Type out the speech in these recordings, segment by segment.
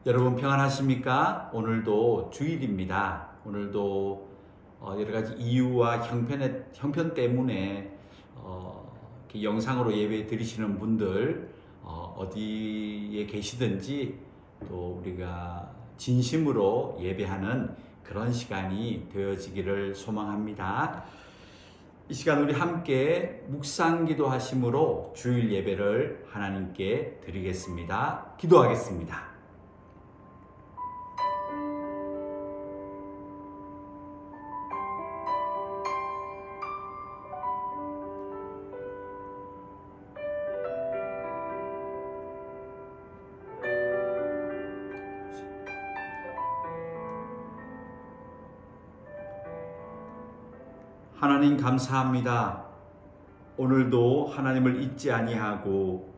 여러분 평안하십니까? 오늘도 주일입니다. 오늘도 여러 가지 이유와 형편 때문에 이렇게 영상으로 예배 드리시는 분들 어디에 계시든지 또 우리가 진심으로 예배하는 그런 시간이 되어지기를 소망합니다. 이 시간 우리 함께 묵상기도 하심으로 주일 예배를 하나님께 드리겠습니다. 기도하겠습니다. 하나님 감사합니다. 오늘도 하나님을 잊지 아니하고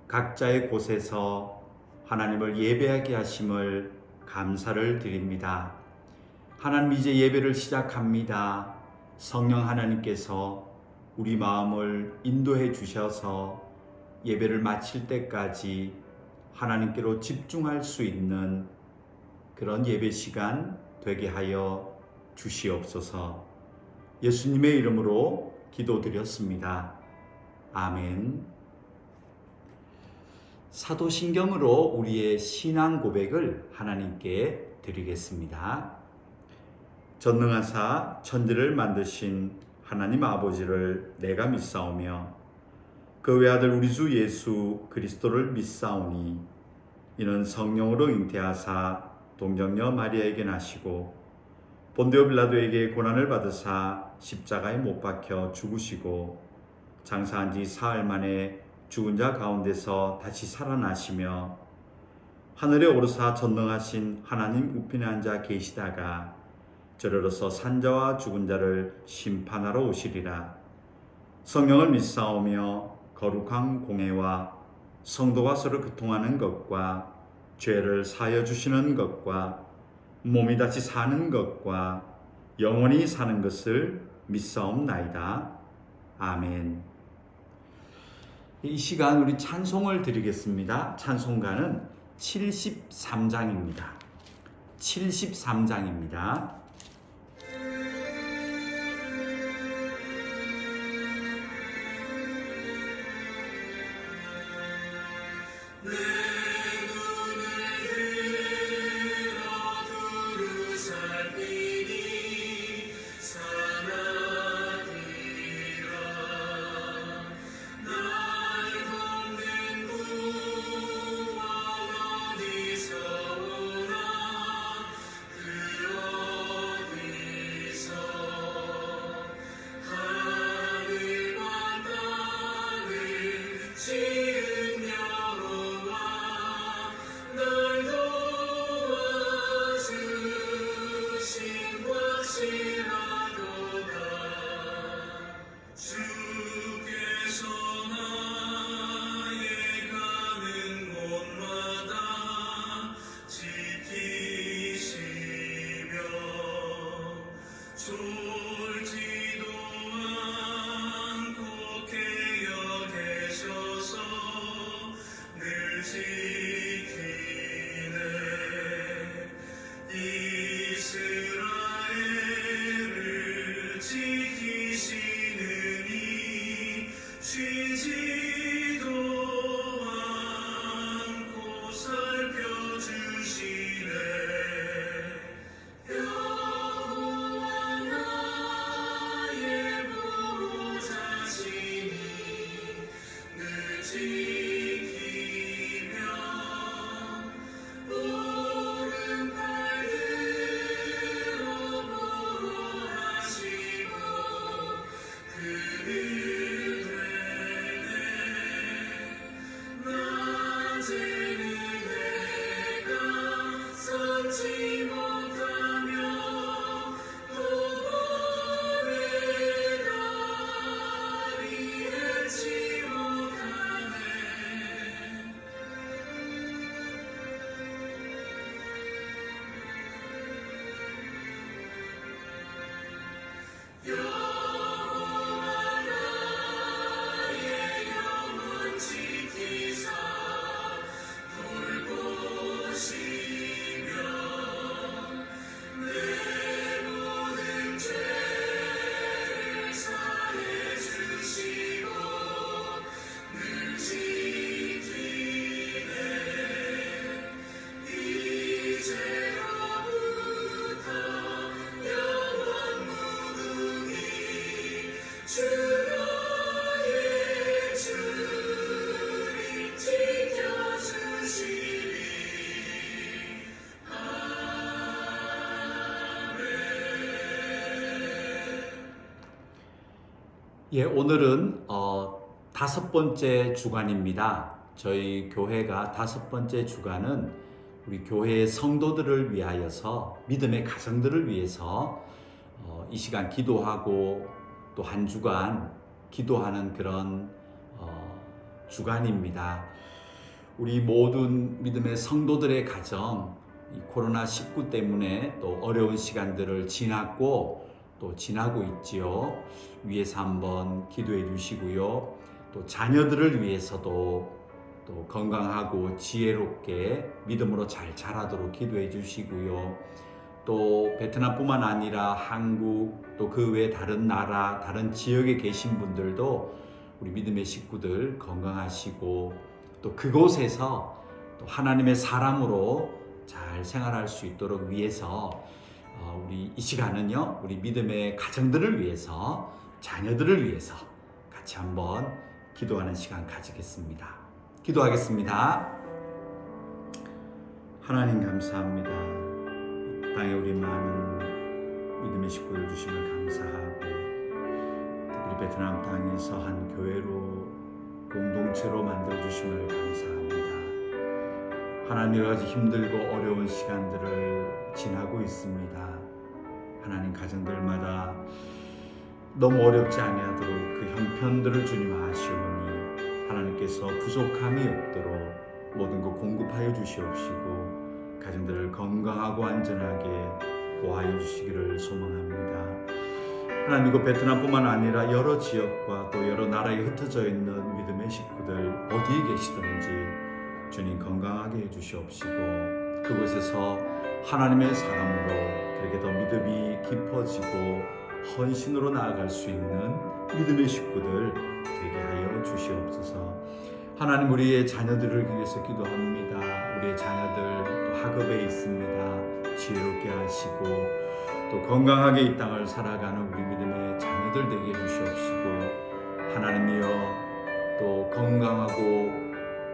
각자의 곳에서 하나님을 예배하게 하심을 감사를 드립니다. 하나님 이제 예배를 시작합니다. 성령 하나님께서 우리 마음을 인도해 주셔서 예배를 마칠 때까지 하나님께로 집중할 수 있는 그런 예배 시간 되게 하여 주시옵소서. 예수님의 이름으로 기도드렸습니다. 아멘. 사도신경으로 우리의 신앙 고백을 하나님께 드리겠습니다. 전능하사 천지를 만드신 하나님 아버지를 내가 믿사오며 그 외아들 우리 주 예수 그리스도를 믿사오니 이는 성령으로 잉태하사 동정녀 마리아에게 나시고 본디오 빌라도에게 고난을 받으사 십자가에 못 박혀 죽으시고 장사한 지 사흘 만에 죽은 자 가운데서 다시 살아나시며 하늘에 오르사 전능하신 하나님 우편에 앉아 계시다가 저리로서 산자와 죽은 자를 심판하러 오시리라. 성령을 믿사오며 거룩한 공회와 성도가 서로 교통하는 것과 죄를 사하여 주시는 것과 몸이 다시 사는 것과 영원히 사는 것을 믿사옵나이다. 아멘. 이 시간 우리 찬송을 드리겠습니다. 찬송가는 73장입니다. 73장입니다. 예, 오늘은 다섯 번째 주간입니다. 저희 교회가 다섯 번째 주간은 우리 교회의 성도들을 위하여서, 믿음의 가정들을 위해서 이 시간 기도하고 또 한 주간 기도하는 그런 주간입니다. 우리 모든 믿음의 성도들의 가정, 이 코로나19 때문에 또 어려운 시간들을 지났고 또 지나고 있지요. 위에서 한번 기도해 주시고요. 또 자녀들을 위해서도 또 건강하고 지혜롭게 믿음으로 잘 자라도록 기도해 주시고요. 또 베트남뿐만 아니라 한국, 또 그 외 다른 나라, 다른 지역에 계신 분들도 우리 믿음의 식구들 건강하시고 또 그곳에서 또 하나님의 사람으로 잘 생활할 수 있도록 위해서 우리 이 시간은요, 우리 믿음의 가정들을 위해서, 자녀들을 위해서 같이 한번 기도하는 시간 가지겠습니다. 기도하겠습니다. 하나님 감사합니다. 땅에 우리 많은 믿음의 식구들 주심을 감사하고, 특별히 베트남 땅에서 한 교회로 공동체로 만들어 주심을 감사합니다. 하나님, 여러 가지 힘들고 어려운 시간들을 지나고 있습니다. 하나님, 가정들마다 너무 어렵지 아니하도록 그 형편들을 주님 아시오니 하나님께서 부족함이 없도록 모든 것 공급하여 주시옵시고 가정들을 건강하고 안전하게 보호하여 주시기를 소망합니다. 하나님, 이곳 베트남뿐만 아니라 여러 지역과 또 여러 나라에 흩어져 있는 믿음의 식구들 어디에 계시든지 주님 건강하게 해주시옵시고 그곳에서 하나님의 사람으로 그렇게 더 믿음이 깊어지고 헌신으로 나아갈 수 있는 믿음의 식구들 되게 하여 주시옵소서. 하나님, 우리의 자녀들을 위해서 기도합니다. 우리의 자녀들 또 학업에 있습니다. 지혜롭게 하시고 또 건강하게 이 땅을 살아가는 우리 믿음의 자녀들 되게 해주시옵시고, 하나님이여 또 건강하고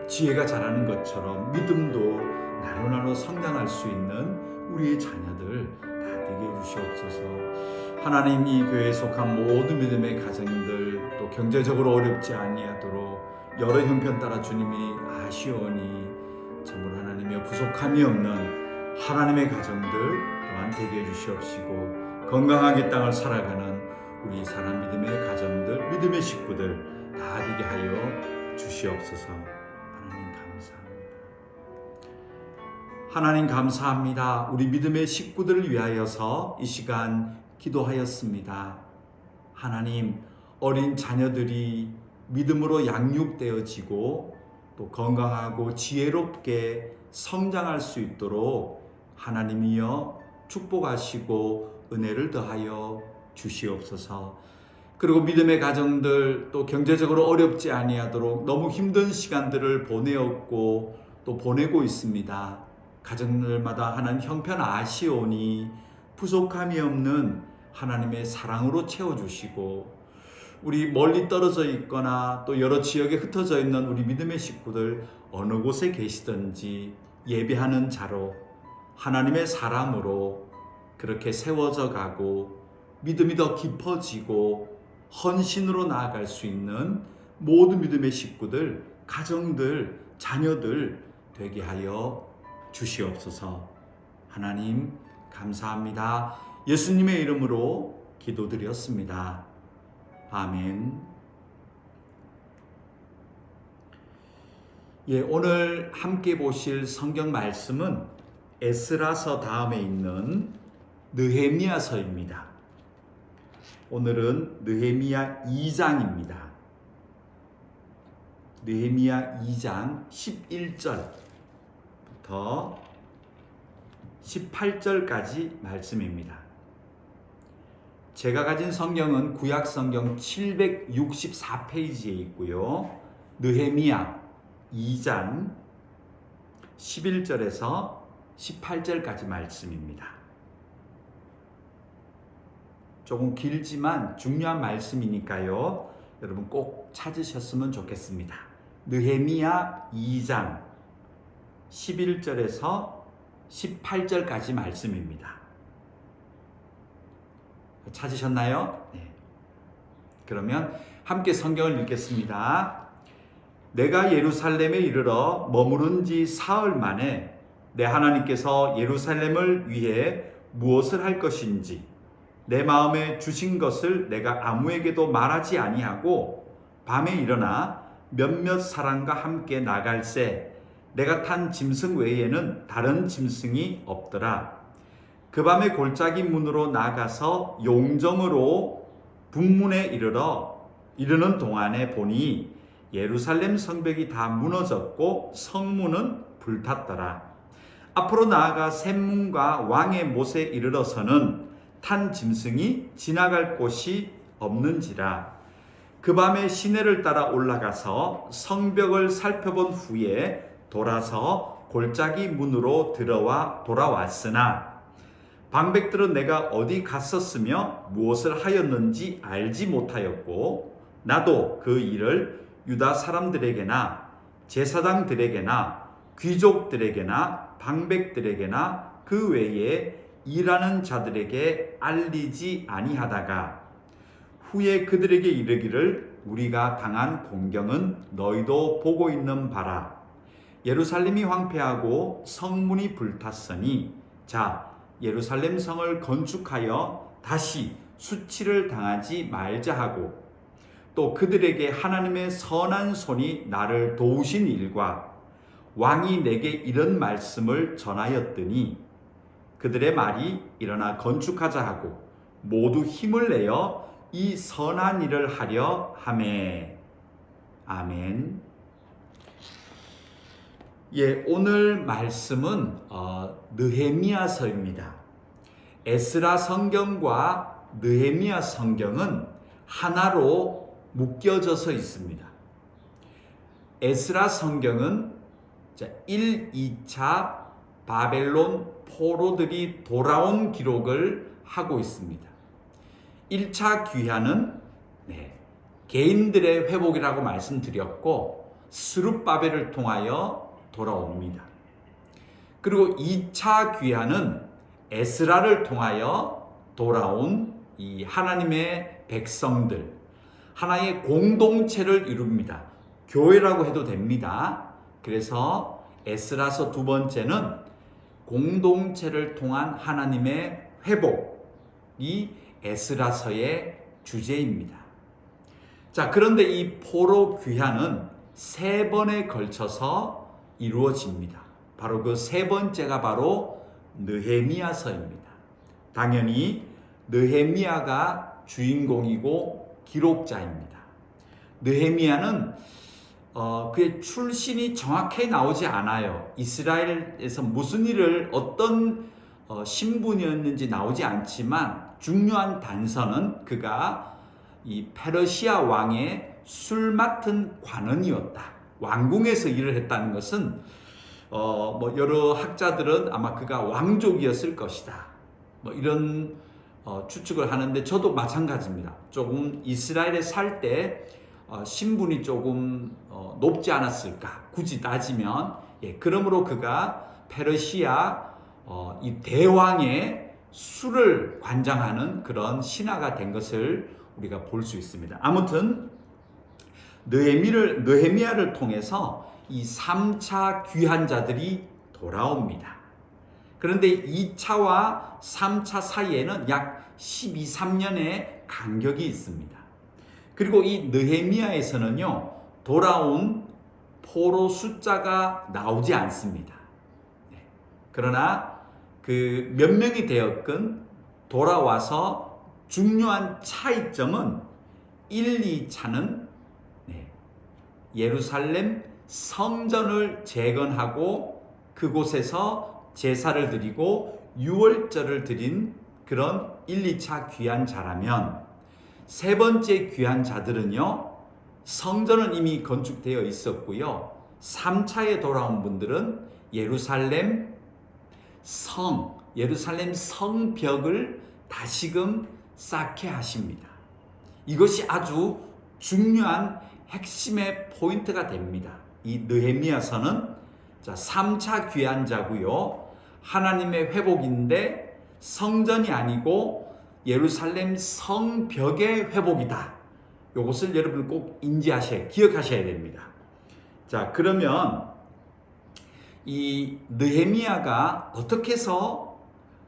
지혜가 자라는 것처럼 믿음도 나로나로 성장할 수 있는 우리의 자녀들 다 되게 해주시옵소서. 하나님, 이 교회에 속한 모든 믿음의 가정들 또 경제적으로 어렵지 아니하도록 여러 형편 따라 주님이 아시오니 참으로 하나님의 부족함이 없는 하나님의 가정들 또한 되게 해주시옵시고, 건강하게 땅을 살아가는 우리 사람 믿음의 가정들, 믿음의 식구들 다 되게 하여 주시옵소서. 하나님 감사합니다. 우리 믿음의 식구들을 위하여서 이 시간 기도하였습니다. 하나님, 어린 자녀들이 믿음으로 양육되어지고 또 건강하고 지혜롭게 성장할 수 있도록 하나님이여 축복하시고 은혜를 더하여 주시옵소서. 그리고 믿음의 가정들 또 경제적으로 어렵지 아니하도록 너무 힘든 시간들을 보내었고 또 보내고 있습니다. 가정들마다 하나님 형편 아시오니 부족함이 없는 하나님의 사랑으로 채워주시고, 우리 멀리 떨어져 있거나 또 여러 지역에 흩어져 있는 우리 믿음의 식구들 어느 곳에 계시든지 예배하는 자로 하나님의 사람으로 그렇게 세워져 가고 믿음이 더 깊어지고 헌신으로 나아갈 수 있는 모든 믿음의 식구들, 가정들, 자녀들 되게 하여 주시옵소서. 하나님 감사합니다. 예수님의 이름으로 기도드렸습니다. 아멘. 예, 오늘 함께 보실 성경 말씀은 에스라서 다음에 있는 느헤미야서입니다. 오늘은 느헤미야 2장입니다. 느헤미야 2장 11절부터 18절까지 말씀입니다. 제가 가진 성경은 구약 성경 764페이지에 있고요. 느헤미야 2장 11절에서 18절까지 말씀입니다. 조금 길지만 중요한 말씀이니까요. 여러분 꼭 찾으셨으면 좋겠습니다. 느헤미야 2장 11절에서 18절까지 말씀입니다. 찾으셨나요? 네. 그러면 함께 성경을 읽겠습니다. 내가 예루살렘에 이르러 머무른 지 사흘 만에 내 하나님께서 예루살렘을 위해 무엇을 할 것인지 내 마음에 주신 것을 내가 아무에게도 말하지 아니하고 밤에 일어나 몇몇 사람과 함께 나갈새 내가 탄 짐승 외에는 다른 짐승이 없더라. 그 밤에 골짜기 문으로 나가서 용정으로 북문에 이르는 동안에 보니 예루살렘 성벽이 다 무너졌고 성문은 불탔더라. 앞으로 나아가 샘문과 왕의 못에 이르러서는 탄 짐승이 지나갈 곳이 없는지라. 그 밤에 시내를 따라 올라가서 성벽을 살펴본 후에 돌아서 골짜기 문으로 돌아왔으나 방백들은 내가 어디 갔었으며 무엇을 하였는지 알지 못하였고 나도 그 일을 유다 사람들에게나 제사장들에게나 귀족들에게나 방백들에게나 그 외에 일하는 자들에게 알리지 아니하다가 후에 그들에게 이르기를 우리가 당한 공경은 너희도 보고 있는 바라. 예루살렘이 황폐하고 성문이 불탔으니 자 예루살렘 성을 건축하여 다시 수치를 당하지 말자 하고 또 그들에게 하나님의 선한 손이 나를 도우신 일과 왕이 내게 이런 말씀을 전하였더니 그들의 말이 일어나 건축하자 하고 모두 힘을 내어 이 선한 일을 하려 하매. 아멘. 예, 오늘 말씀은 느헤미야서입니다. 에스라 성경과 느헤미야 성경은 하나로 묶여져서 있습니다. 에스라 성경은 1, 2차 바벨론 포로들이 돌아온 기록을 하고 있습니다. 1차 귀환은 개인들의 회복이라고 말씀드렸고 스룹바벨을 통하여 돌아옵니다. 그리고 2차 귀환은 에스라를 통하여 돌아온 이 하나님의 백성들, 하나의 공동체를 이룹니다. 교회라고 해도 됩니다. 그래서 에스라서 두 번째는 공동체를 통한 하나님의 회복이 에스라서의 주제입니다. 자, 그런데 이 포로 귀환은 3번에 걸쳐서 이루어집니다. 바로 그 3번째가 바로 느헤미야서입니다. 당연히 느헤미야가 주인공이고 기록자입니다. 느헤미야는 그의 출신이 정확히 나오지 않아요. 이스라엘에서 무슨 일을 어떤 신분이었는지 나오지 않지만 중요한 단서는 그가 이 페르시아 왕의 술 맡은 관원이었다. 왕궁에서 일을 했다는 것은 여러 학자들은 아마 그가 왕족이었을 것이다. 이런 추측을 하는데 저도 마찬가지입니다. 조금 이스라엘에 살 때 신분이 조금 높지 않았을까? 굳이 따지면 그러므로 그가 페르시아 이 대왕의 술을 관장하는 그런 신하가 된 것을 우리가 볼 수 있습니다. 아무튼 느헤미야를 통해서 이 3차 귀환자들이 돌아옵니다. 그런데 2차와 3차 사이에는 약 12, 13년의 간격이 있습니다. 그리고 이 느헤미야에서는요, 돌아온 포로 숫자가 나오지 않습니다. 그러나 그 몇 명이 되었건 돌아와서 중요한 차이점은 1, 2차는 예루살렘 성전을 재건하고 그곳에서 제사를 드리고 유월절을 드린 그런 1, 2차 귀환자라면 세 번째 귀환자들은요, 성전은 이미 건축되어 있었고요. 3차에 돌아온 분들은 예루살렘 성벽을 다시금 쌓게 하십니다. 이것이 아주 중요한 핵심의 포인트가 됩니다. 이 느헤미야서는 3차 귀환자고요. 하나님의 회복인데 성전이 아니고 예루살렘 성벽의 회복이다. 이것을 여러분 꼭 기억하셔야 됩니다. 자, 그러면 이 느헤미야가 어떻게 해서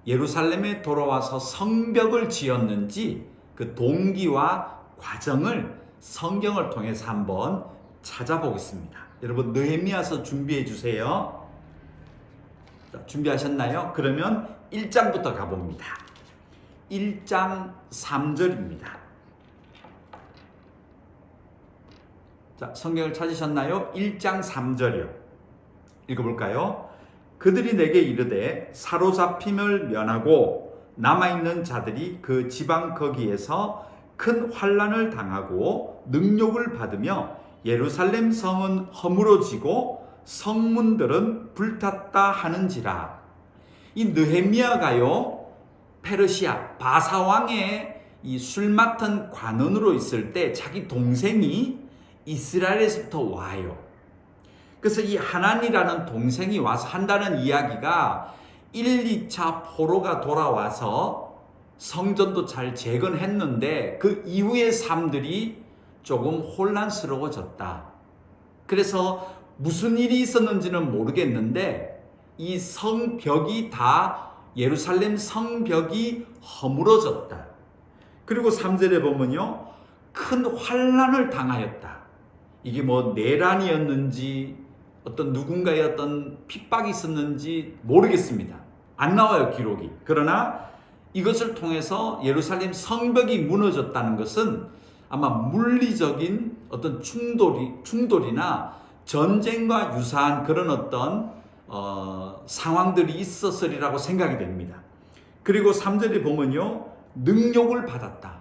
예루살렘에 돌아와서 성벽을 지었는지 그 동기와 과정을 성경을 통해서 한번 찾아보겠습니다. 여러분 느헤미야서 준비해 주세요. 자, 준비하셨나요? 그러면 1장부터 가봅니다. 1장 3절입니다. 자, 성경을 찾으셨나요? 1장 3절이요. 읽어볼까요? 그들이 내게 이르되 사로잡힘을 면하고 남아있는 자들이 그 지방 거기에서 큰 환난을 당하고 능욕을 받으며 예루살렘 성은 허물어지고 성문들은 불탔다 하는지라. 이 느헤미야가요, 페르시아 바사왕의 이 술 맡은 관원으로 있을 때 자기 동생이 이스라엘에서부터 와요. 그래서 이 하난이라는 동생이 와서 한다는 이야기가 1, 2차 포로가 돌아와서 성전도 잘 재건했는데 그 이후의 삶들이 조금 혼란스러워졌다. 그래서 무슨 일이 있었는지는 모르겠는데 이 성벽이 다 예루살렘 성벽이 허물어졌다. 그리고 3절에 보면요, 큰 환난을 당하였다. 이게 뭐 내란이었는지 어떤 누군가의 어떤 핍박이 있었는지 모르겠습니다. 안 나와요, 기록이. 그러나 이것을 통해서 예루살렘 성벽이 무너졌다는 것은 아마 물리적인 어떤 충돌이나 전쟁과 유사한 그런 어떤 상황들이 있었으리라고 생각이 됩니다. 그리고 3절에 보면요, 능욕을 받았다.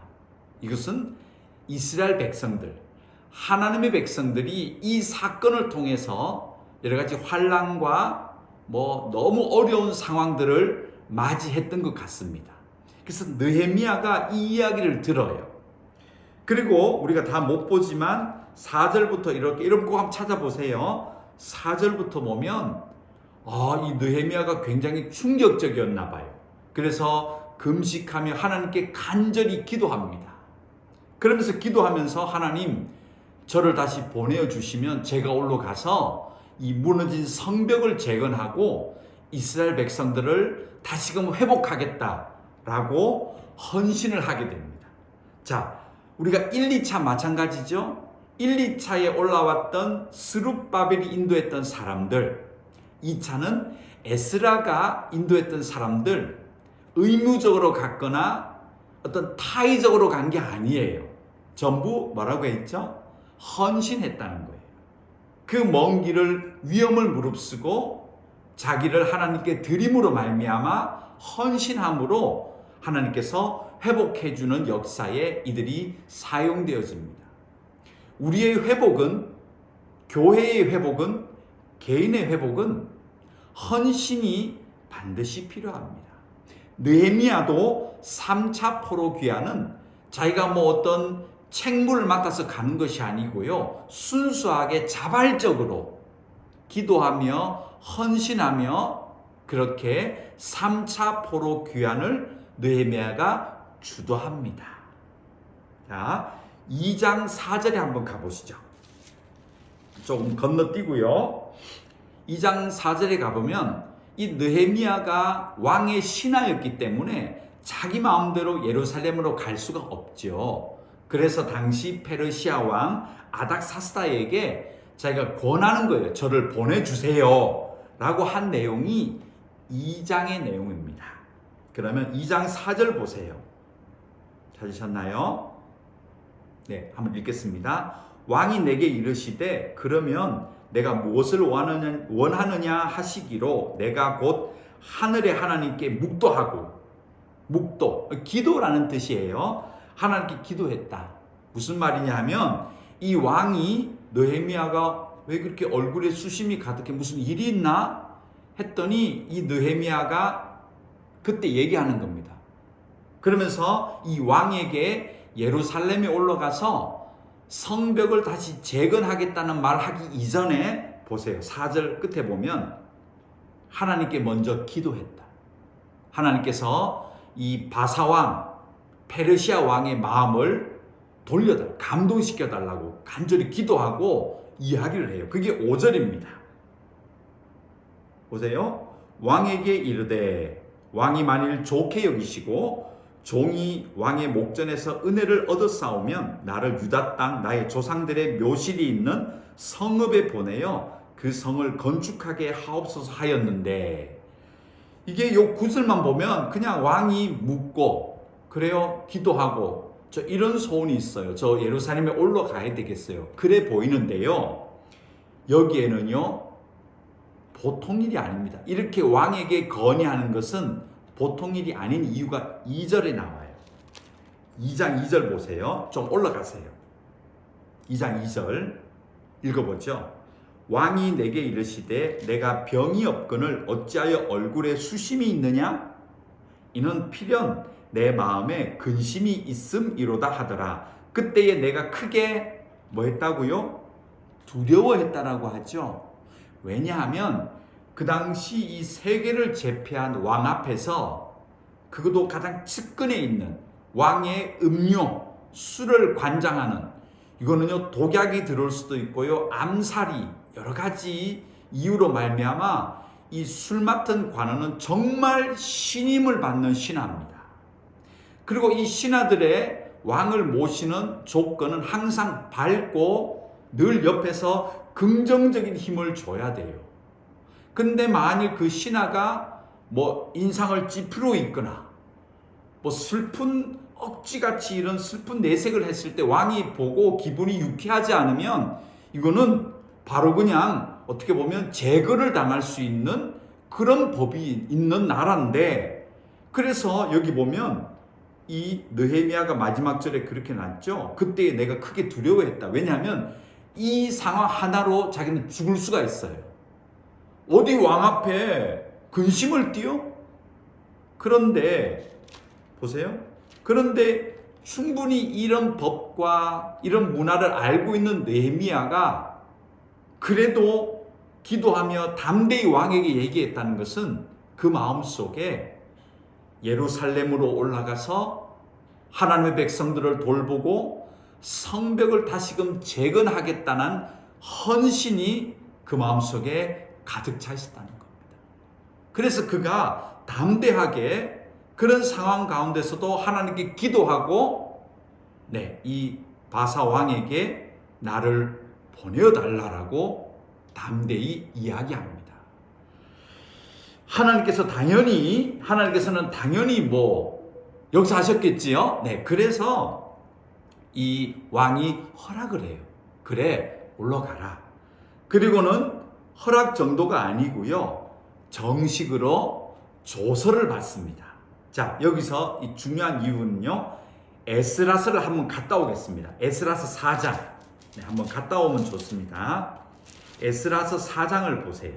이것은 이스라엘 백성들, 하나님의 백성들이 이 사건을 통해서 여러 가지 환난과 뭐 너무 어려운 상황들을 맞이했던 것 같습니다. 그래서 느헤미야가 이 이야기를 들어요. 그리고 우리가 다 못 보지만 4절부터 이렇게 꼭 한번 찾아보세요. 4절부터 보면 이 느헤미야가 굉장히 충격적이었나 봐요. 그래서 금식하며 하나님께 간절히 기도합니다. 그러면서 기도하면서 하나님, 저를 다시 보내주시면 제가 올라가서 이 무너진 성벽을 재건하고 이스라엘 백성들을 다시금 회복하겠다라고 헌신을 하게 됩니다. 자, 우리가 1, 2차 마찬가지죠. 1, 2차에 올라왔던 스룹바벨이 인도했던 사람들, 2차는 에스라가 인도했던 사람들, 의무적으로 갔거나 어떤 타의적으로 간 게 아니에요. 전부 뭐라고 했죠? 헌신했다는 거예요. 그 먼 길을 위험을 무릅쓰고 자기를 하나님께 드림으로 말미암아 헌신함으로 하나님께서 회복해주는 역사에 이들이 사용되어집니다. 우리의 회복은, 교회의 회복은, 개인의 회복은 헌신이 반드시 필요합니다. 느헤미야도 3차 포로 귀환은 자기가 뭐 어떤 책무를 맡아서 가는 것이 아니고요, 순수하게 자발적으로 기도하며 헌신하며 그렇게 3차 포로 귀환을 느헤미야가 주도합니다. 자, 2장 4절에 한번 가보시죠. 조금 건너뛰고요. 2장 4절에 가보면 이 느헤미야가 왕의 신하였기 때문에 자기 마음대로 예루살렘으로 갈 수가 없죠. 그래서 당시 페르시아 왕 아닥사스다에게 자기가 권하는 거예요. 저를 보내주세요 라고 한 내용이 2장의 내용입니다. 그러면 2장 4절 보세요. 찾으셨나요? 네, 한번 읽겠습니다. 왕이 내게 이르시되 그러면 내가 무엇을 원하느냐 하시기로 내가 곧 하늘의 하나님께 묵도하고, 묵도, 기도라는 뜻이에요. 하나님께 기도했다. 무슨 말이냐 하면 이 왕이 느헤미야가 왜 그렇게 얼굴에 수심이 가득해, 무슨 일이 있나 했더니 이 느헤미야가 그때 얘기하는 겁니다. 그러면서 이 왕에게 예루살렘에 올라가서 성벽을 다시 재건하겠다는 말하기 이전에 보세요. 4절 끝에 보면 하나님께 먼저 기도했다. 하나님께서 이 바사왕, 페르시아 왕의 마음을 감동시켜달라고 간절히 기도하고 이야기를 해요. 그게 5절입니다. 보세요. 왕에게 이르되 왕이 만일 좋게 여기시고 종이 왕의 목전에서 은혜를 얻었사오면 나를 유다 땅 나의 조상들의 묘실이 있는 성읍에 보내어 그 성을 건축하게 하옵소서 하였는데, 이게 요 구절만 보면 그냥 왕이 묻고 그래요 기도하고 저 이런 소원이 있어요. 저 예루살렘에 올라가야 되겠어요. 그래 보이는데요, 여기에는요 보통 일이 아닙니다. 이렇게 왕에게 건의하는 것은 보통 일이 아닌 이유가 2절에 나와요. 2장 2절 보세요. 좀 올라가세요. 2장 2절 읽어보죠. 왕이 내게 이르시되 내가 병이 없거늘 어찌하여 얼굴에 수심이 있느냐? 이는 필연 내 마음에 근심이 있음이로다 하더라. 그때에 내가 크게 뭐 했다고요? 두려워했다라고 하죠. 왜냐하면 그 당시 이 세계를 제패한 왕 앞에서, 그것도 가장 측근에 있는 왕의 음료, 술을 관장하는, 이거는요 독약이 들어올 수도 있고요 암살이 여러 가지 이유로 말미암아 이 술 맡은 관원은 정말 신임을 받는 신하입니다. 그리고 이 신하들의 왕을 모시는 조건은 항상 밝고 늘 옆에서 긍정적인 힘을 줘야 돼요. 근데 만일 그 신하가 뭐 인상을 찌푸려 있거나 뭐 슬픈 억지같이 이런 슬픈 내색을 했을 때 왕이 보고 기분이 유쾌하지 않으면 이거는 바로 그냥 어떻게 보면 제거를 당할 수 있는 그런 법이 있는 나라인데, 그래서 여기 보면 이 느헤미야가 마지막 절에 그렇게 났죠. 그때 내가 크게 두려워했다. 왜냐하면 이 상황 하나로 자기는 죽을 수가 있어요. 어디 왕 앞에 근심을 띄어? 그런데 보세요. 그런데 충분히 이런 법과 이런 문화를 알고 있는 느헤미야가 그래도 기도하며 담대히 왕에게 얘기했다는 것은 그 마음속에 예루살렘으로 올라가서 하나님의 백성들을 돌보고 성벽을 다시금 재건하겠다는 헌신이 그 마음속에 가득 차 있었다는 겁니다. 그래서 그가 담대하게 그런 상황 가운데서도 하나님께 기도하고 이 바사 왕에게 나를 보내어달라고 담대히 이야기합니다. 하나님께서는 당연히 뭐 역사하셨겠지요. 그래서 이 왕이 허락을 해요. 그래, 올라가라. 그리고는 허락 정도가 아니고요, 정식으로 조서를 받습니다. 자, 여기서 이 중요한 이유는요, 에스라서를 한번 갔다 오겠습니다. 에스라서 4장 한번 갔다 오면 좋습니다. 에스라서 4장을 보세요.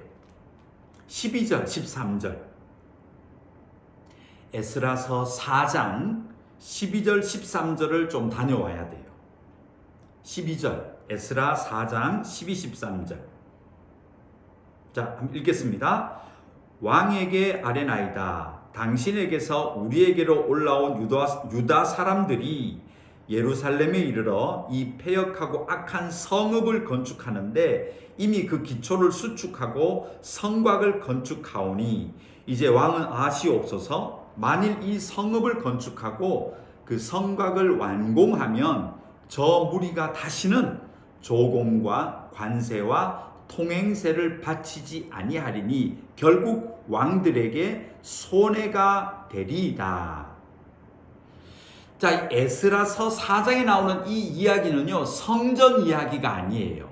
12절 13절 에스라서 4장 12절 13절을 좀 다녀와야 돼요. 12절 에스라 4장 12, 13절. 자, 한번 읽겠습니다. 왕에게 아뢰나이다. 당신에게서 우리에게로 올라온 유다 사람들이 예루살렘에 이르러 이 패역하고 악한 성읍을 건축하는데 이미 그 기초를 수축하고 성곽을 건축하오니 이제 왕은 아시옵소서. 만일 이 성읍을 건축하고 그 성곽을 완공하면 저 무리가 다시는 조공과 관세와 통행세를 바치지 아니하리니 결국 왕들에게 손해가 되리이다. 자, 에스라서 4장에 나오는 이 이야기는요, 성전 이야기가 아니에요.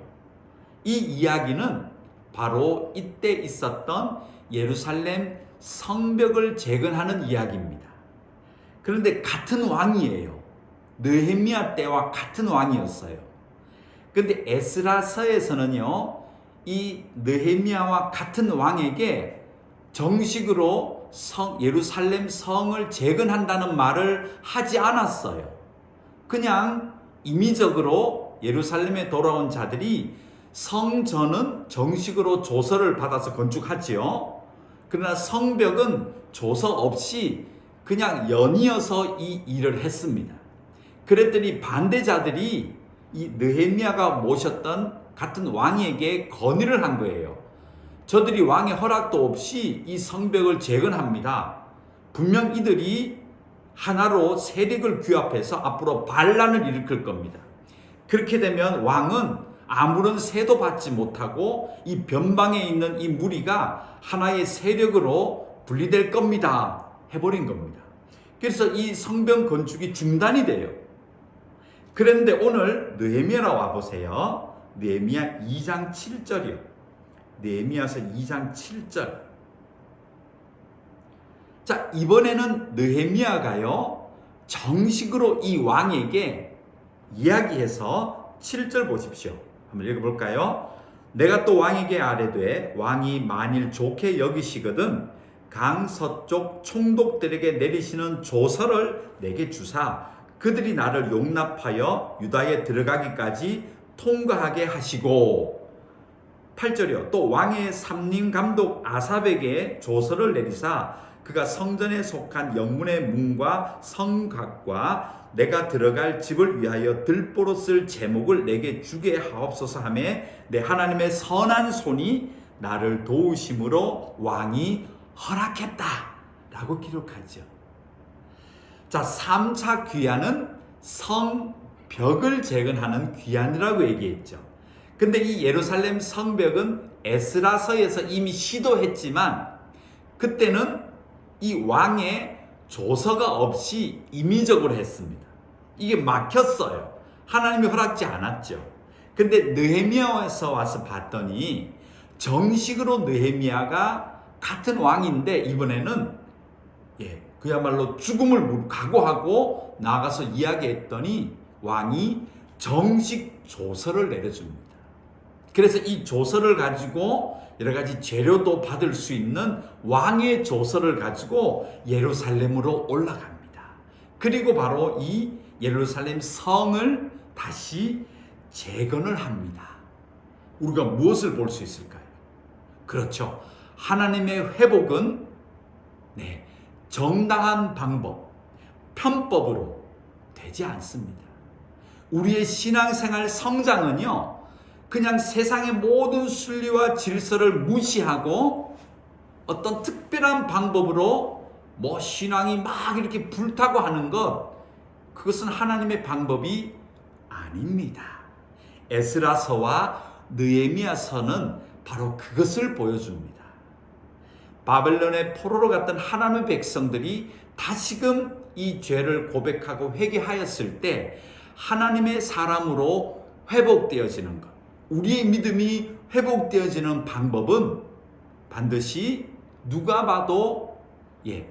이 이야기는 바로 이때 있었던 예루살렘 성벽을 재건하는 이야기입니다. 그런데 같은 왕이에요. 느헤미야 때와 같은 왕이었어요. 그런데 에스라서에서는요, 이 느헤미야와 같은 왕에게 정식으로 예루살렘 성을 재건한다는 말을 하지 않았어요. 그냥 임의적으로 예루살렘에 돌아온 자들이 성전은 정식으로 조서를 받아서 건축하지요. 그러나 성벽은 조서 없이 그냥 연이어서 이 일을 했습니다. 그랬더니 반대자들이 이 느헤미야가 모셨던 같은 왕에게 건의를 한 거예요. 저들이 왕의 허락도 없이 이 성벽을 재건합니다. 분명 이들이 하나로 세력을 규합해서 앞으로 반란을 일으킬 겁니다. 그렇게 되면 왕은 아무런 세도 받지 못하고 이 변방에 있는 이 무리가 하나의 세력으로 분리될 겁니다. 해버린 겁니다. 그래서 이 성벽 건축이 중단이 돼요. 그런데 오늘 느헤미야로 와보세요. 느헤미야 2장 7절이요. 느헤미야서 2장 7절. 자, 이번에는 느헤미야가요 정식으로 이 왕에게 이야기해서 7절 보십시오. 한번 읽어볼까요? 내가 또 왕에게 아뢰되 왕이 만일 좋게 여기시거든 강 서쪽 총독들에게 내리시는 조서를 내게 주사 그들이 나를 용납하여 유다에 들어가기까지 통과하게 하시고 8절이요. 또 왕의 삼림 감독 아삽에게 조서를 내리사 그가 성전에 속한 영문의 문과 성곽과 내가 들어갈 집을 위하여 들보로 쓸 제목을 내게 주게 하옵소서 하며 내 하나님의 선한 손이 나를 도우심으로 왕이 허락했다 라고 기록하죠. 자, 3차 귀환은 성벽을 재건하는 귀환이라고 얘기했죠. 근데 이 예루살렘 성벽은 에스라서에서 이미 시도했지만 그때는 이 왕의 조서가 없이 임의적으로 했습니다. 이게 막혔어요. 하나님이 허락지 않았죠. 근데 느헤미야에서 와서 봤더니 정식으로 느헤미야가 같은 왕인데 이번에는 그야말로 죽음을 각오하고 나가서 이야기했더니 왕이 정식 조서를 내려줍니다. 그래서 이 조서를 가지고 여러 가지 재료도 받을 수 있는 왕의 조서를 가지고 예루살렘으로 올라갑니다. 그리고 바로 이 예루살렘 성을 다시 재건을 합니다. 우리가 무엇을 볼 수 있을까요? 그렇죠. 하나님의 회복은 정당한 방법, 편법으로 되지 않습니다. 우리의 신앙생활 성장은요, 그냥 세상의 모든 순리와 질서를 무시하고 어떤 특별한 방법으로 신앙이 막 이렇게 불타고 하는 것, 그것은 하나님의 방법이 아닙니다. 에스라서와 느헤미야서는 바로 그것을 보여줍니다. 바벨론의 포로로 갔던 하나님의 백성들이 다시금 이 죄를 고백하고 회개하였을 때 하나님의 사람으로 회복되어지는 것, 우리의 믿음이 회복되어지는 방법은 반드시 누가 봐도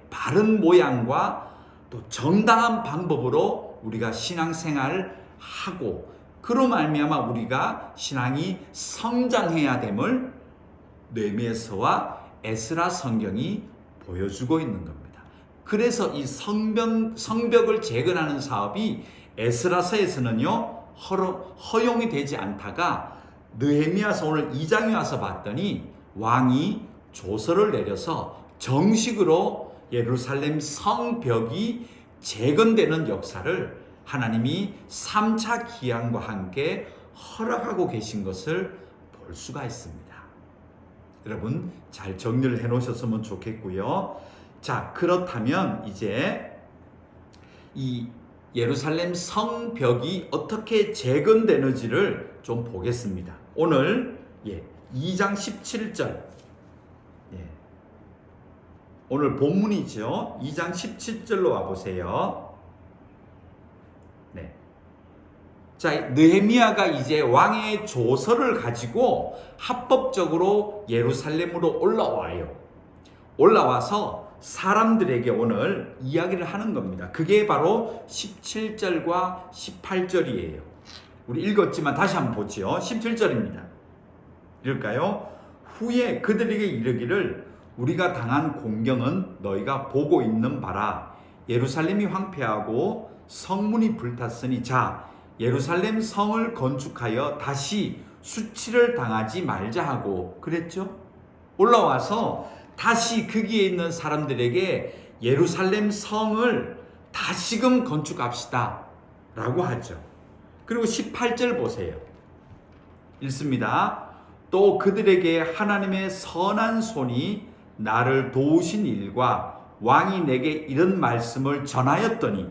바른 모양과 또 정당한 방법으로 우리가 신앙생활을 하고 그로 말미암아 우리가 신앙이 성장해야 됨을 느헤미야서와 에스라 성경이 보여주고 있는 겁니다. 그래서 이 성벽을 재건하는 사업이 에스라서에서는요 허용이 되지 않다가 느헤미야서 오늘 2장에 와서 봤더니 왕이 조서를 내려서 정식으로 예루살렘 성벽이 재건되는 역사를 하나님이 3차 기한과 함께 허락하고 계신 것을 볼 수가 있습니다. 여러분 잘 정리를 해 놓으셨으면 좋겠고요. 자, 그렇다면 이제 이 예루살렘 성벽이 어떻게 재건되는지를 좀 보겠습니다. 오늘 2장 17절 오늘 본문이죠. 2장 17절로 와보세요. 자, 느헤미야가 이제 왕의 조서를 가지고 합법적으로 예루살렘으로 올라와서 사람들에게 오늘 이야기를 하는 겁니다. 그게 바로 17절과 18절이에요. 우리 읽었지만 다시 한번 보죠. 17절입니다. 읽을까요? 후에 그들에게 이르기를 우리가 당한 공경은 너희가 보고 있는 바라. 예루살렘이 황폐하고 성문이 불탔으니 자 예루살렘 성을 건축하여 다시 수치를 당하지 말자 하고 그랬죠. 올라와서 다시 거기에 있는 사람들에게 예루살렘 성을 다시금 건축합시다. 라고 하죠. 그리고 18절 보세요. 읽습니다. 또 그들에게 하나님의 선한 손이 나를 도우신 일과 왕이 내게 이런 말씀을 전하였더니,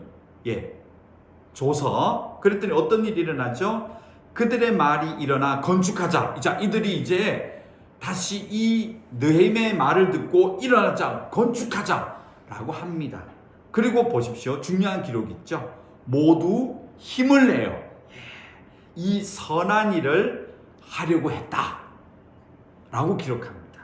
조서. 그랬더니 어떤 일이 일어나죠? 그들의 말이 일어나 건축하자. 자, 이들이 이제 다시 이 느헤미야의 말을 듣고 일어나자, 건축하자 라고 합니다. 그리고 보십시오. 중요한 기록이 있죠. 모두 힘을 내요. 이 선한 일을 하려고 했다 라고 기록합니다.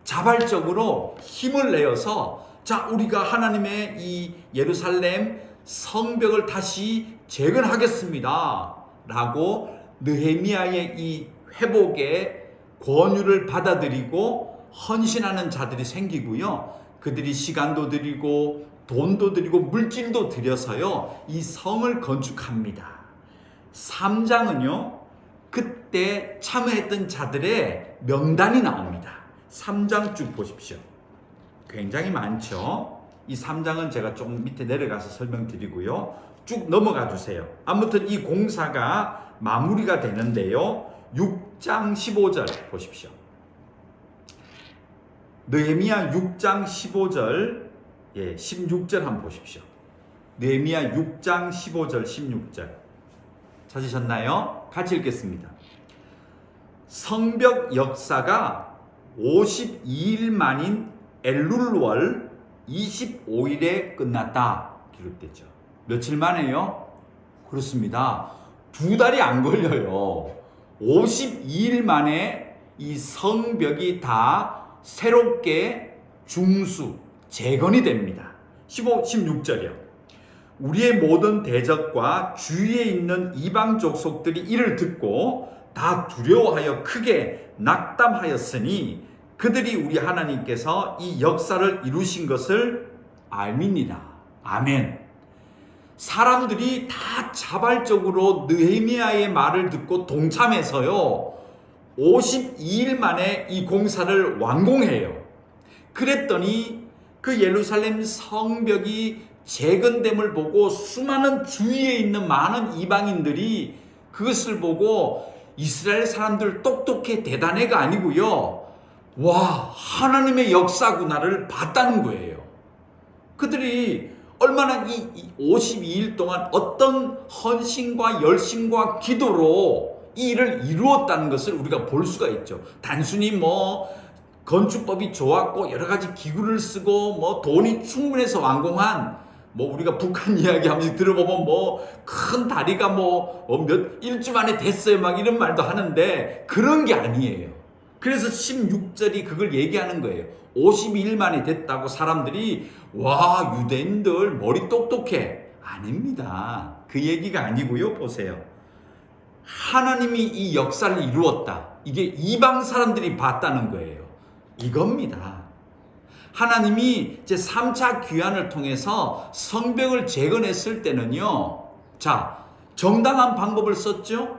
자발적으로 힘을 내어서, 자, 우리가 하나님의 이 예루살렘 성벽을 다시 재건하겠습니다 라고 느헤미야의 이 회복의 권유를 받아들이고 헌신하는 자들이 생기고요. 그들이 시간도 들이고 돈도 들이고 물질도 들여서요, 이 성을 건축합니다. 3장은요, 그때 참여했던 자들의 명단이 나옵니다. 3장 쭉 보십시오. 굉장히 많죠. 이 3장은 제가 좀 밑에 내려가서 설명드리고요. 쭉 넘어가 주세요. 아무튼 이 공사가 마무리가 되는데요. 6장 15절 보십시오. 느헤미야 6장 15절, 16절 한번 보십시오. 느헤미야 6장 15절, 16절. 찾으셨나요? 같이 읽겠습니다. 성벽 역사가 52일 만인 엘룰월 25일에 끝났다 기록됐죠. 며칠 만에요? 그렇습니다. 2달이 안 걸려요. 52일 만에 이 성벽이 다 새롭게 중수, 재건이 됩니다. 16절이요. 우리의 모든 대적과 주위에 있는 이방 족속들이 이를 듣고 다 두려워하여 크게 낙담하였으니 그들이 우리 하나님께서 이 역사를 이루신 것을 알미니라. 아멘. 사람들이 다 자발적으로 느헤미야의 말을 듣고 동참해서요, 52일 만에 이 공사를 완공해요. 그랬더니 그 예루살렘 성벽이 재건됨을 보고 수많은 주위에 있는 많은 이방인들이 그것을 보고 이스라엘 사람들 똑똑해 대단해가 아니고요, 와, 하나님의 역사구나를 봤다는 거예요. 그들이 얼마나 이 52일 동안 어떤 헌신과 열심과 기도로 이 일을 이루었다는 것을 우리가 볼 수가 있죠. 단순히 건축법이 좋았고 여러 가지 기구를 쓰고 돈이 충분해서 완공한, 우리가 북한 이야기 한 번씩 들어보면 큰 다리가 일주 만에 됐어요 막 이런 말도 하는데 그런 게 아니에요. 그래서 16절이 그걸 얘기하는 거예요. 52일 만에 됐다고 사람들이 와, 유대인들 머리 똑똑해. 아닙니다. 그 얘기가 아니고요. 보세요. 하나님이 이 역사를 이루었다. 이게 이방 사람들이 봤다는 거예요. 이겁니다. 하나님이 제 3차 귀환을 통해서 성벽을 재건했을 때는요, 자, 정당한 방법을 썼죠.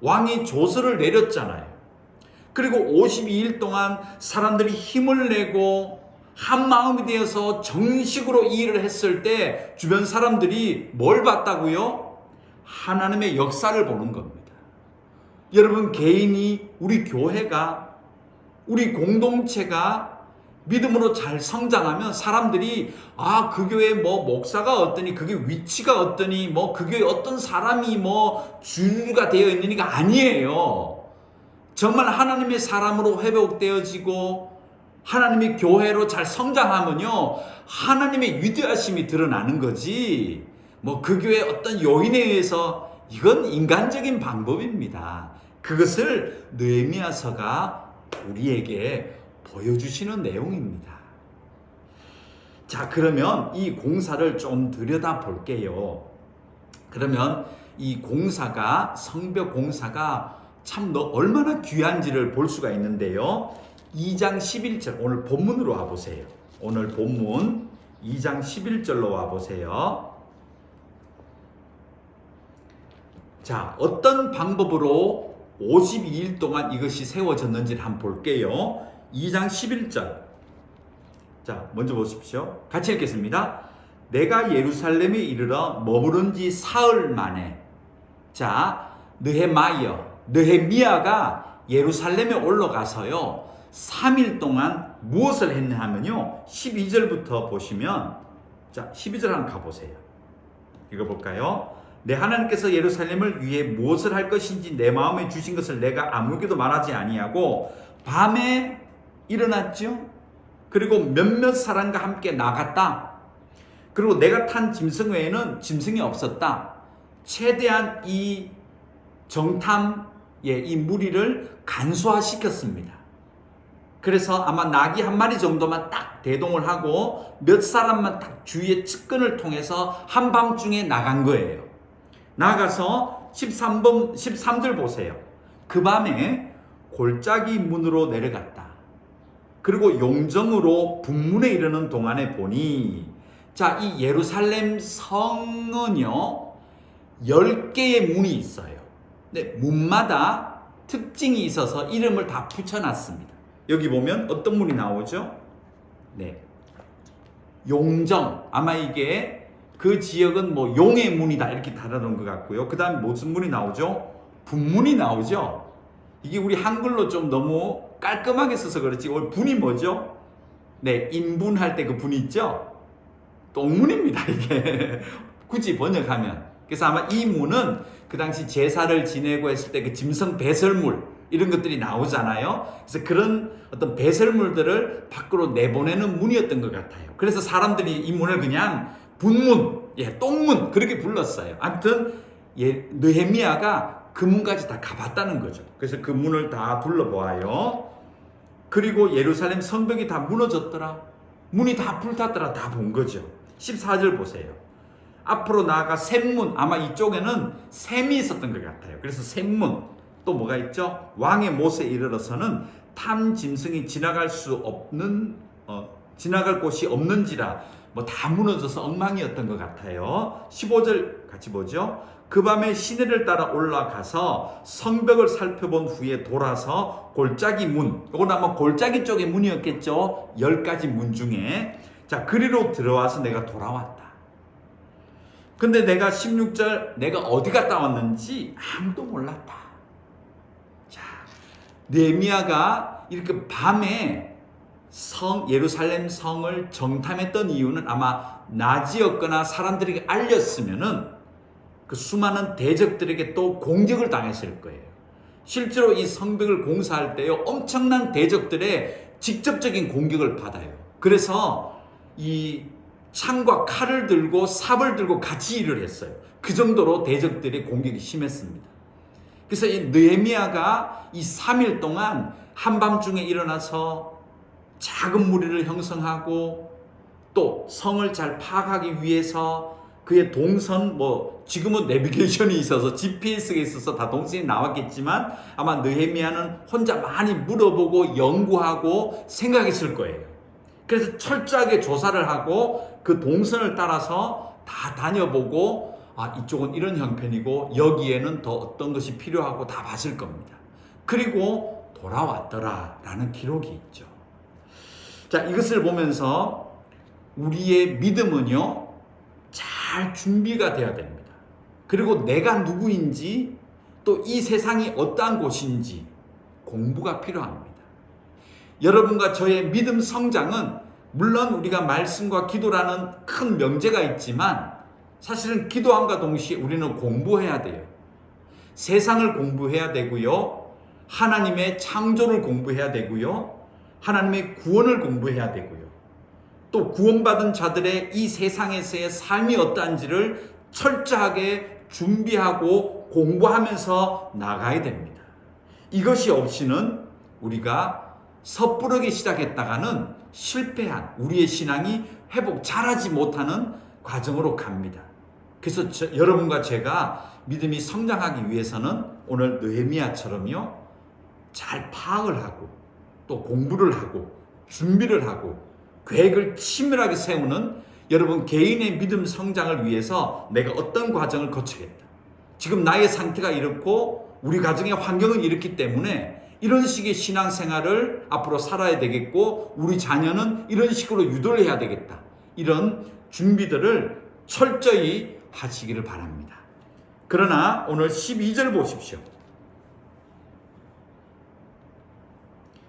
왕이 조서를 내렸잖아요. 그리고 52일 동안 사람들이 힘을 내고 한 마음이 되어서 정식으로 이 일을 했을 때 주변 사람들이 뭘 봤다고요? 하나님의 역사를 보는 겁니다. 여러분, 개인이, 우리 교회가, 우리 공동체가 믿음으로 잘 성장하면 사람들이 그 교회 목사가 어떠니, 그게 위치가 어떠니, 그 교회 어떤 사람이 주가 되어 있느니가 아니에요. 정말 하나님의 사람으로 회복되어지고 하나님의 교회로 잘 성장하면요, 하나님의 위대하심이 드러나는 거지, 그 교회 어떤 요인에 의해서, 이건 인간적인 방법입니다. 그것을 느헤미야서가 우리에게 보여주시는 내용입니다. 자, 그러면 이 공사를 좀 들여다 볼게요. 그러면 이 공사가, 성벽 공사가 참 얼마나 귀한지를 볼 수가 있는데요. 2장 11절, 오늘 본문으로 와보세요. 오늘 본문 2장 11절로 와보세요. 자, 어떤 방법으로 52일 동안 이것이 세워졌는지를 한번 볼게요. 2장 11절. 자, 먼저 보십시오. 같이 읽겠습니다. 내가 예루살렘에 이르러 머무른 지 사흘 만에, 자, 느헤미야가 예루살렘에 올라가서요 3일 동안 무엇을 했냐 하면요 12절부터 보시면, 자 12절 한번 가보세요. 읽어볼까요? 내 하나님께서 예루살렘을 위해 무엇을 할 것인지 내 마음에 주신 것을 내가 아무에게도 말하지 아니하고 밤에 일어났죠. 그리고 몇몇 사람과 함께 나갔다. 그리고 내가 탄 짐승 외에는 짐승이 없었다. 최대한 이 정탐의 이 무리를 간소화시켰습니다. 그래서 아마 나귀 한 마리 정도만 딱 대동을 하고 몇 사람만 딱 주위의 측근을 통해서 한밤중에 나간 거예요. 나가서 13절 보세요. 그 밤에 골짜기 문으로 내려갔다. 그리고 용정으로 분문에 이르는 동안에 보니, 자, 이 예루살렘 성은요 10개의 문이 있어요. 근데 문마다 특징이 있어서 이름을 다 붙여놨습니다. 여기 보면 어떤 문이 나오죠? 네, 용정. 아마 이게 그 지역은 뭐 용의 문이다 이렇게 달아놓은 것 같고요. 그 다음에 무슨 문이 나오죠? 분문이 나오죠. 이게 우리 한글로 좀 너무 깔끔하게 써서 그렇지 분이 뭐죠? 네, 인분할 때 그 분이 있죠? 똥문입니다 이게 굳이 번역하면. 그래서 아마 이 문은 그 당시 제사를 지내고 했을 때 그 짐승 배설물 이런 것들이 나오잖아요. 그래서 그런 어떤 배설물들을 밖으로 내보내는 문이었던 것 같아요. 그래서 사람들이 이 문을 그냥 분문, 똥문 그렇게 불렀어요. 아무튼 느헤미야가 그 문까지 다 가봤다는 거죠. 그래서 그 문을 다 둘러보아요. 그리고 예루살렘 성벽이 다 무너졌더라. 문이 다 불탔더라. 다 본 거죠. 14절 보세요. 앞으로 나아가 샘문, 아마 이쪽에는 샘이 있었던 것 같아요. 그래서 샘문, 또 뭐가 있죠? 왕의 못에 이르러서는 탐 짐승이 지나갈 곳이 없는지라 뭐 다 무너져서 엉망이었던 것 같아요. 15절 같이 보죠. 그 밤에 시내를 따라 올라가서 성벽을 살펴본 후에 돌아서 골짜기 문, 이건 아마 골짜기 쪽의 문이었겠죠. 10가지 문 중에. 자, 그리로 들어와서 내가 돌아왔다. 근데 내가 16절 내가 어디 갔다 왔는지 아무도 몰랐다. 자, 느헤미야가 이렇게 밤에 예루살렘 성을 정탐했던 이유는 아마 낮이었거나 사람들에게 알렸으면은 그 수많은 대적들에게 또 공격을 당했을 거예요. 실제로 이 성벽을 공사할 때요 엄청난 대적들의 직접적인 공격을 받아요. 그래서 이 창과 칼을 들고 삽을 들고 같이 일을 했어요. 그 정도로 대적들의 공격이 심했습니다. 그래서 이 느헤미야가 이 3일 동안 한밤중에 일어나서 작은 무리를 형성하고 또 성을 잘 파악하기 위해서 그의 동선, 지금은 내비게이션이 있어서 GPS가 있어서 다 동선이 나왔겠지만 아마 느헤미야는 혼자 많이 물어보고 연구하고 생각했을 거예요. 그래서 철저하게 조사를 하고 그 동선을 따라서 다 다녀보고 이쪽은 이런 형편이고 여기에는 더 어떤 것이 필요하고 다 봤을 겁니다. 그리고 돌아왔더라 라는 기록이 있죠. 자, 이것을 보면서 우리의 믿음은요 잘 준비가 되어야 됩니다. 그리고 내가 누구인지 또 이 세상이 어떠한 곳인지 공부가 필요합니다. 여러분과 저의 믿음 성장은 물론 우리가 말씀과 기도라는 큰 명제가 있지만 사실은 기도함과 동시에 우리는 공부해야 돼요. 세상을 공부해야 되고요. 하나님의 창조를 공부해야 되고요. 하나님의 구원을 공부해야 되고요. 또 구원받은 자들의 이 세상에서의 삶이 어떠한지를 철저하게 준비하고 공부하면서 나가야 됩니다. 이것이 없이는 우리가 섣부르게 시작했다가는 실패한 우리의 신앙이 회복 잘하지 못하는 과정으로 갑니다. 그래서 여러분과 제가 믿음이 성장하기 위해서는 오늘 느헤미야처럼요 잘 파악을 하고 또 공부를 하고 준비를 하고 계획을 치밀하게 세우는 여러분 개인의 믿음 성장을 위해서 내가 어떤 과정을 거치겠다. 지금 나의 상태가 이렇고 우리 가정의 환경은 이렇기 때문에 이런 식의 신앙생활을 앞으로 살아야 되겠고 우리 자녀는 이런 식으로 유도를 해야 되겠다. 이런 준비들을 철저히 하시기를 바랍니다. 그러나 오늘 12절 보십시오.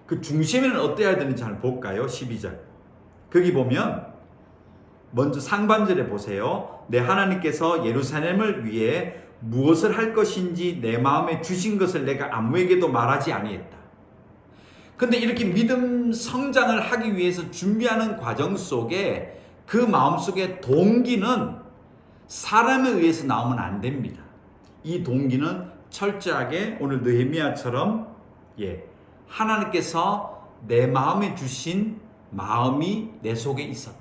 그 중심에는 어때야 되는지 잘 볼까요? 12절. 거기 보면 먼저 상반절에 보세요. 내 하나님께서 예루살렘을 위해 무엇을 할 것인지 내 마음에 주신 것을 내가 아무에게도 말하지 아니했다. 근데 이렇게 믿음 성장을 하기 위해서 준비하는 과정 속에 그 마음속에 동기는 사람에 의해서 나오면 안 됩니다. 이 동기는 철저하게 오늘 느헤미야처럼 하나님께서 내 마음에 주신 마음이 내 속에 있었다.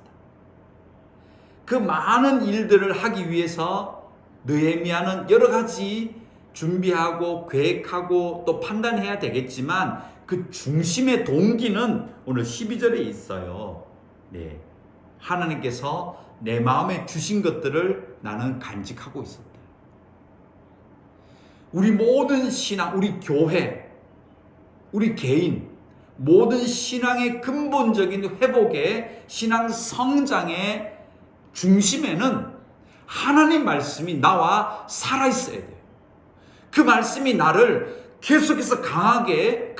그 많은 일들을 하기 위해서 느헤미야는 여러 가지 준비하고 계획하고 또 판단해야 되겠지만 그 중심의 동기는 오늘 12절에 있어요. 하나님께서 내 마음에 주신 것들을 나는 간직하고 있었다. 우리 모든 신앙, 우리 교회, 우리 개인, 모든 신앙의 근본적인 회복의 신앙 성장의 중심에는 하나님 말씀이 나와 살아있어야 돼요. 그 말씀이 나를 계속해서 강하게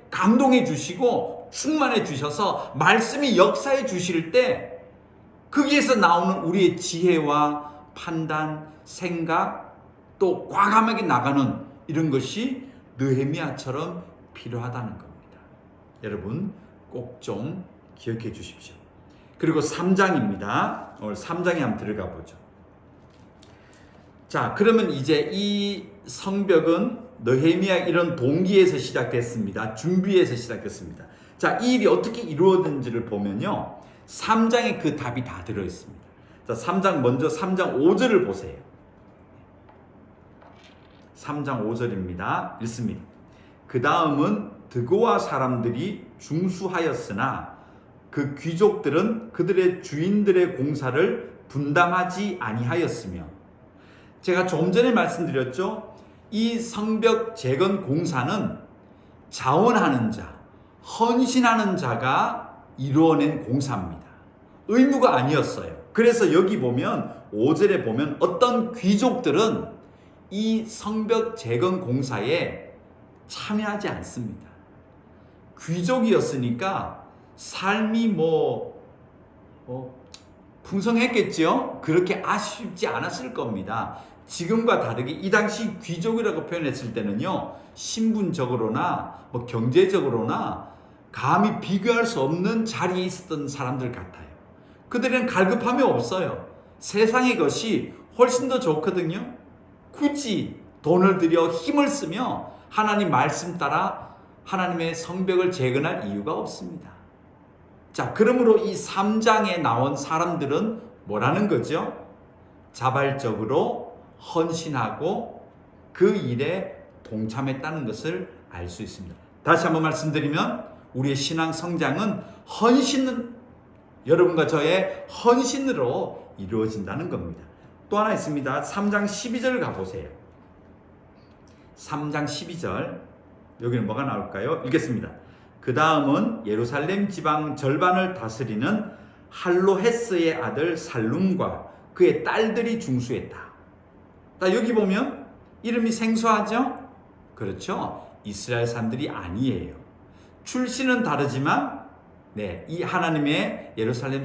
감동해 주시고 충만해 주셔서 말씀이 역사해 주실 때 거기에서 나오는 우리의 지혜와 판단, 생각 또 과감하게 나가는 이런 것이 느헤미야처럼 필요하다는 겁니다. 여러분 꼭 좀 기억해 주십시오. 그리고 3장입니다. 오늘 3장에 한번 들어가 보죠. 자, 그러면 이제 이 성벽은 느헤미야 이런 동기에서 시작됐습니다. 준비에서 시작됐습니다. 자, 이 일이 어떻게 이루어진지를 보면요. 3장에 그 답이 다 들어있습니다. 자, 3장 먼저 3장 5절을 보세요. 3장 5절입니다. 읽습니다. 그 다음은 드고아 사람들이 중수하였으나 그 귀족들은 그들의 주인들의 공사를 분담하지 아니하였으며, 제가 좀 전에 말씀드렸죠. 이 성벽 재건 공사는 자원하는 자, 헌신하는 자가 이루어낸 공사입니다. 의무가 아니었어요. 그래서 여기 보면 5절에 보면 어떤 귀족들은 이 성벽 재건 공사에 참여하지 않습니다. 귀족이었으니까 삶이 풍성했겠죠? 그렇게 아쉽지 않았을 겁니다. 지금과 다르게 이 당시 귀족이라고 표현했을 때는요, 신분적으로나 경제적으로나 감히 비교할 수 없는 자리에 있었던 사람들 같아요. 그들은 갈급함이 없어요. 세상의 것이 훨씬 더 좋거든요. 굳이 돈을 들여 힘을 쓰며 하나님 말씀 따라 하나님의 성벽을 재건할 이유가 없습니다. 자, 그러므로 이 3장에 나온 사람들은 뭐라는 거죠? 자발적으로 헌신하고 그 일에 동참했다는 것을 알 수 있습니다. 다시 한번 말씀드리면 우리의 신앙 성장은 여러분과 저의 헌신으로 이루어진다는 겁니다. 또 하나 있습니다. 3장 12절 가보세요. 3장 12절 여기는 뭐가 나올까요? 읽겠습니다. 그 다음은 예루살렘 지방 절반을 다스리는 할로헤스의 아들 살룸과 그의 딸들이 중수했다. 여기 보면 이름이 생소하죠? 그렇죠? 이스라엘 사람들이 아니에요. 출신은 다르지만 이 하나님의 예루살렘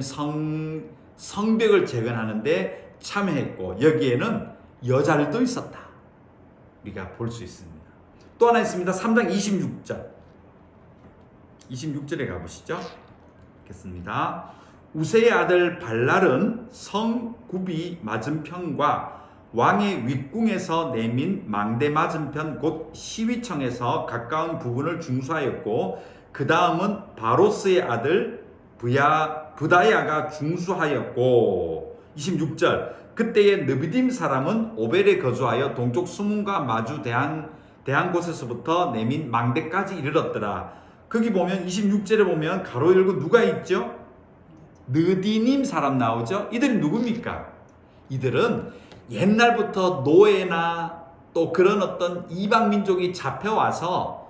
성벽을 재건하는데 참여했고 여기에는 여자들도 있었다. 우리가 볼 수 있습니다. 또 하나 있습니다. 3장 26절에 가보시죠. 읽겠습니다. 우세의 아들 발랄은 성 구비 맞은편과 왕의 윗궁에서 내민 망대 맞은편 곧 시위청에서 가까운 부분을 중수하였고 그 다음은 바로스의 아들 부다야가 중수하였고 26절 그때의 느비딤 사람은 오벨에 거주하여 동쪽 수문과 마주 대한 곳에서부터 내민 망대까지 이르렀더라. 거기 보면 26절에 보면 가로 열고 누가 있죠? 느디님 사람 나오죠? 이들이 누굽니까? 이들은 옛날부터 노예나 또 그런 어떤 이방 민족이 잡혀와서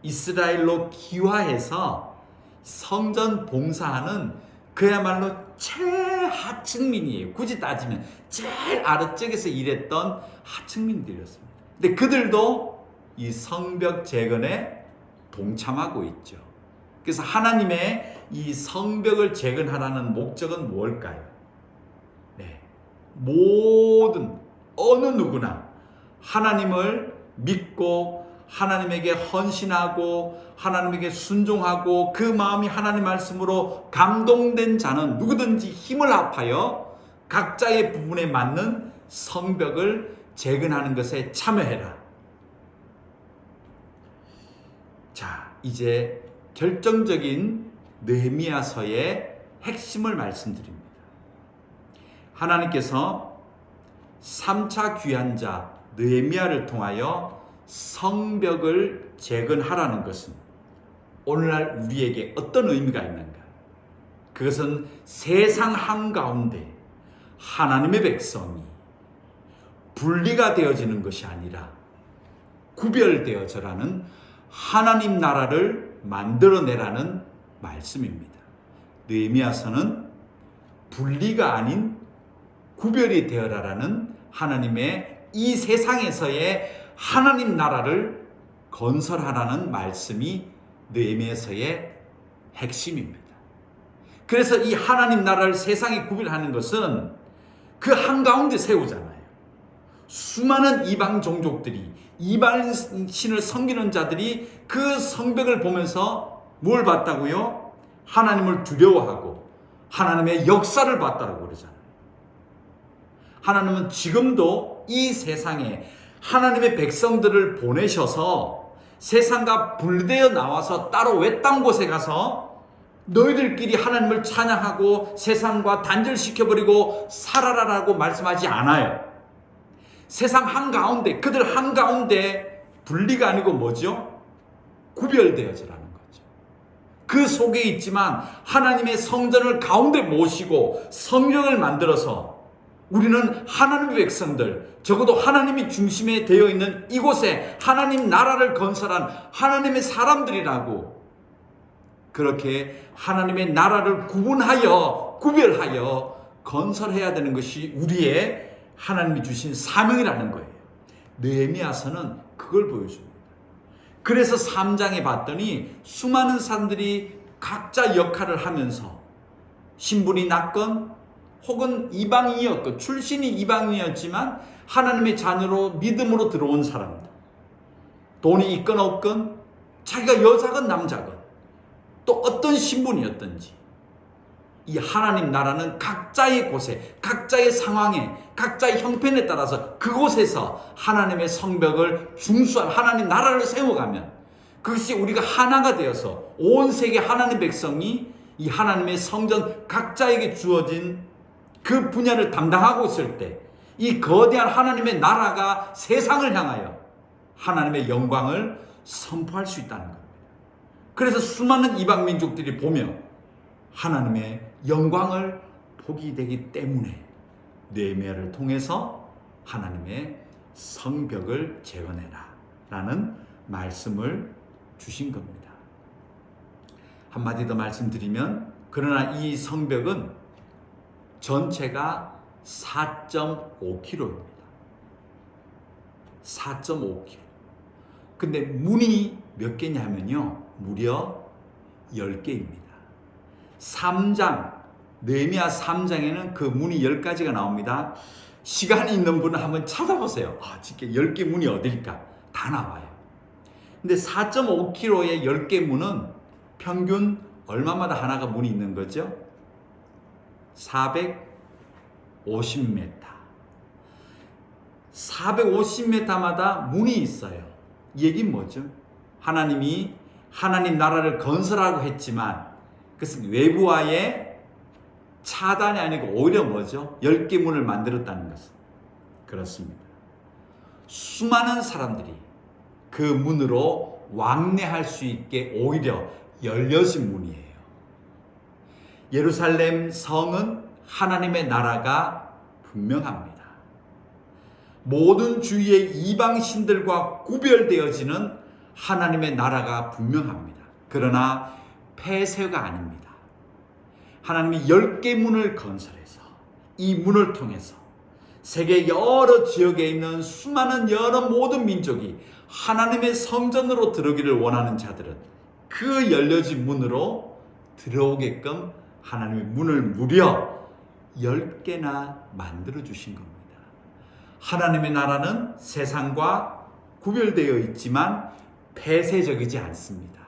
이스라엘로 귀화해서 성전 봉사하는 그야말로 최 최하층민이에요. 굳이 따지면 제일 아래쪽에서 일했던 하층민들이었습니다. 근데 그들도 이 성벽 재건에 동참하고 있죠. 그래서 하나님의 이 성벽을 재건하라는 목적은 무엇일까요? 네, 모든 어느 누구나 하나님을 믿고 하나님에게 헌신하고 하나님에게 순종하고 그 마음이 하나님 말씀으로 감동된 자는 누구든지 힘을 합하여 각자의 부분에 맞는 성벽을 재건하는 것에 참여해라. 자, 이제 결정적인 느헤미야서의 핵심을 말씀드립니다. 하나님께서 3차 귀환자 느헤미야를 통하여 성벽을 재건하라는 것은 오늘날 우리에게 어떤 의미가 있는가? 그것은 세상 한가운데 하나님의 백성이 분리가 되어지는 것이 아니라 구별되어져라는 하나님 나라를 만들어내라는 말씀입니다. 느헤미야서는 분리가 아닌 구별이 되어라라는 하나님의 이 세상에서의 하나님 나라를 건설하라는 말씀이 느헤미야서의 핵심입니다. 그래서 이 하나님 나라를 세상에 구별하는 것은 그 한가운데 세우잖아요. 수많은 이방 종족들이 이방 신을 섬기는 자들이 그 성벽을 보면서 뭘 봤다고요? 하나님을 두려워하고 하나님의 역사를 봤다고 그러잖아요. 하나님은 지금도 이 세상에 하나님의 백성들을 보내셔서 세상과 분리되어 나와서 따로 외딴 곳에 가서 너희들끼리 하나님을 찬양하고 세상과 단절시켜버리고 살아라라고 말씀하지 않아요. 세상 한가운데, 그들 한가운데 분리가 아니고 뭐죠? 구별되어져라는 거죠. 그 속에 있지만 하나님의 성전을 가운데 모시고 성령을 만들어서 우리는 하나님의 백성들, 적어도 하나님이 중심에 되어 있는 이곳에 하나님 나라를 건설한 하나님의 사람들이라고, 그렇게 하나님의 나라를 구별하여 건설해야 되는 것이 우리의 하나님이 주신 사명이라는 거예요. 느헤미야서는 그걸 보여줍니다. 그래서 3장에 봤더니 수많은 사람들이 각자 역할을 하면서 신분이 낮건 혹은 이방인이었건, 출신이 이방인이었지만 하나님의 자녀로 믿음으로 들어온 사람들, 돈이 있건 없건, 자기가 여자건 남자건, 또 어떤 신분이었든지 이 하나님 나라는 각자의 곳에, 각자의 상황에, 각자의 형편에 따라서 그곳에서 하나님의 성벽을 중수한 하나님 나라를 세워가면 그것이 우리가 하나가 되어서 온 세계 하나님 백성이 이 하나님의 성전 각자에게 주어진 그 분야를 담당하고 있을 때 이 거대한 하나님의 나라가 세상을 향하여 하나님의 영광을 선포할 수 있다는 겁니다. 그래서 수많은 이방 민족들이 보며 하나님의 영광을 보게 되기 때문에 느헤미야를 통해서 하나님의 성벽을 재건해라 라는 말씀을 주신 겁니다. 한마디 더 말씀드리면, 그러나 이 성벽은 전체가 4.5km입니다. 4.5km. 근데 문이 몇 개냐면요, 무려 10개입니다. 3장, 느헤미야 3장에는 그 문이 10가지가 나옵니다. 시간이 있는 분은 한번 찾아보세요. 진짜 10개 문이 어딜까? 다 나와요. 근데 4.5km의 10개 문은 평균 얼마마다 하나가 문이 있는 거죠? 450m. 450m마다 문이 있어요. 이 얘기는 뭐죠? 하나님이 하나님 나라를 건설하고 했지만 그것은 외부와의 차단이 아니고 오히려 뭐죠? 10개 문을 만들었다는 것은 그렇습니다. 수많은 사람들이 그 문으로 왕래할 수 있게 오히려 열려진 문이에요. 예루살렘 성은 하나님의 나라가 분명합니다. 모든 주위의 이방신들과 구별되어지는 하나님의 나라가 분명합니다. 그러나 폐쇄가 아닙니다. 하나님이 10개 문을 건설해서 이 문을 통해서 세계 여러 지역에 있는 수많은 여러 모든 민족이 하나님의 성전으로 들어오기를 원하는 자들은 그 열려진 문으로 들어오게끔 하나님의 문을 무려 10개나 만들어 주신 겁니다. 하나님의 나라는 세상과 구별되어 있지만 폐쇄적이지 않습니다.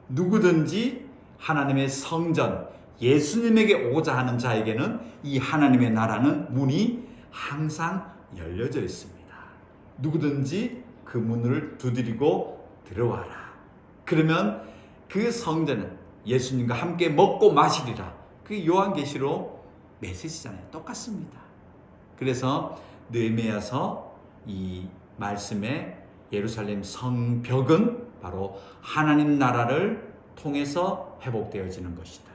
누구든지 하나님의 성전, 예수님에게 오고자 하는 자에게는 이 하나님의 나라는 문이 항상 열려져 있습니다. 누구든지 그 문을 두드리고 들어와라. 그러면 그 성전은 예수님과 함께 먹고 마시리라. 그 요한계시록 메시지잖아요. 똑같습니다. 그래서 느헤미야서 이 말씀에 예루살렘 성벽은 바로 하나님 나라를 통해서 회복되어지는 것이다.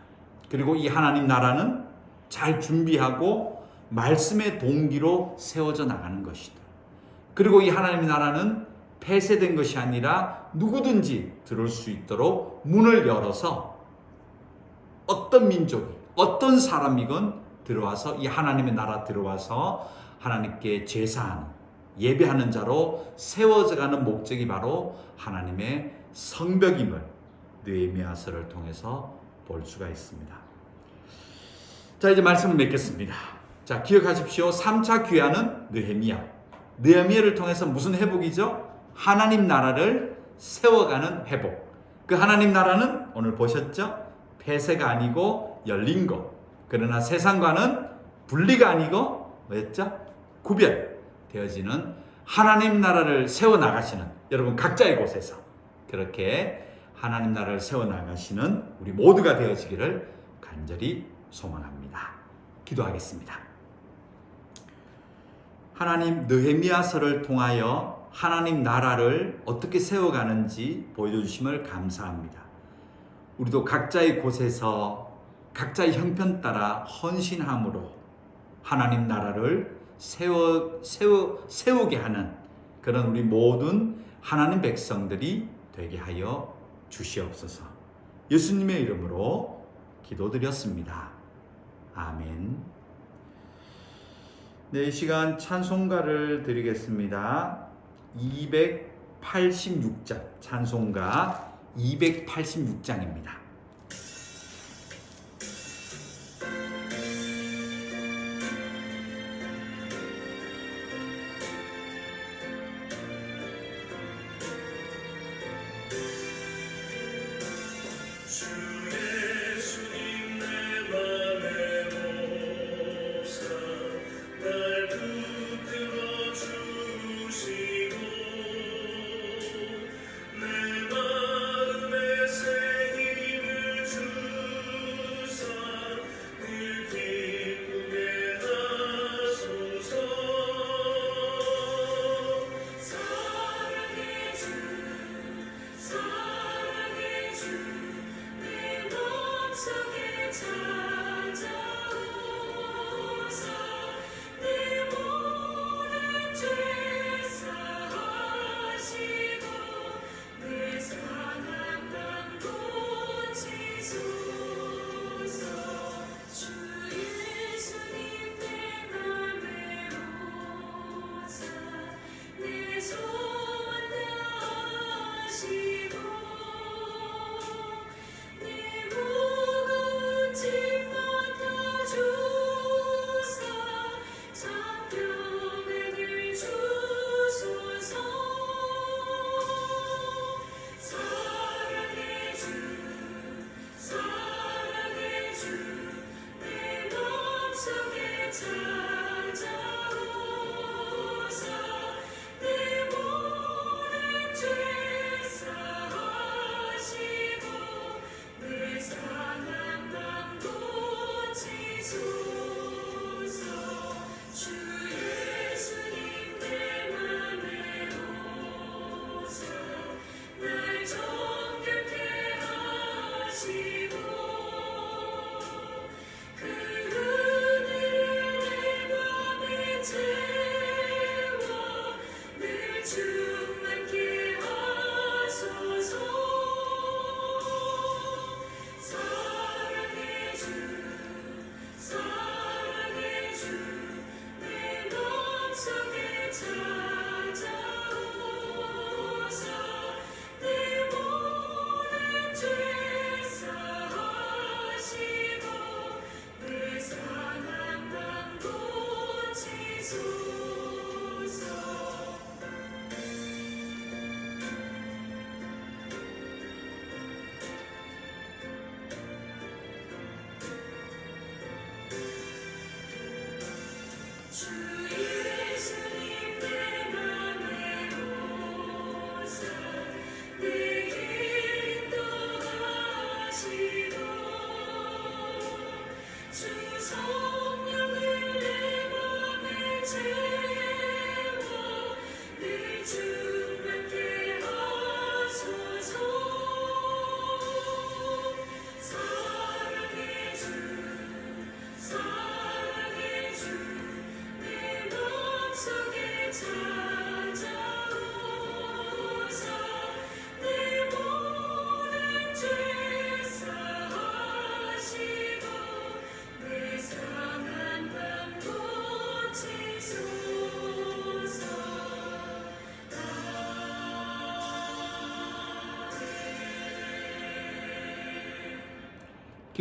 그리고 이 하나님 나라는 잘 준비하고 말씀의 동기로 세워져 나가는 것이다. 그리고 이 하나님의 나라는 폐쇄된 것이 아니라 누구든지 들어올 수 있도록 문을 열어서 어떤 민족이 어떤 사람이건 들어와서 이 하나님의 나라 들어와서 하나님께 제사하는 예배하는 자로 세워져가는 목적이 바로 하나님의 성벽임을 느헤미야서를 통해서 볼 수가 있습니다. 자, 이제 말씀을 맺겠습니다. 자, 기억하십시오. 3차 귀환은 느헤미야를 통해서 무슨 회복이죠? 하나님 나라를 세워가는 회복. 그 하나님 나라는 오늘 보셨죠? 폐쇄가 아니고 열린 것. 그러나 세상과는 분리가 아니고 뭐였죠? 구별되어지는 하나님 나라를 세워나가시는 여러분 각자의 곳에서 그렇게 하나님 나라를 세워나가시는 우리 모두가 되어지기를 간절히 소망합니다. 기도하겠습니다. 하나님, 느헤미야서를 통하여 하나님 나라를 어떻게 세워가는지 보여주심을 감사합니다. 우리도 각자의 곳에서 각자의 형편 따라 헌신함으로 하나님 나라를 세우게 하는 그런 우리 모든 하나님 백성들이 되게 하여 주시옵소서. 예수님의 이름으로 기도드렸습니다. 아멘. 네, 이 시간 찬송가를 드리겠습니다. 286장, 찬송가 286장입니다.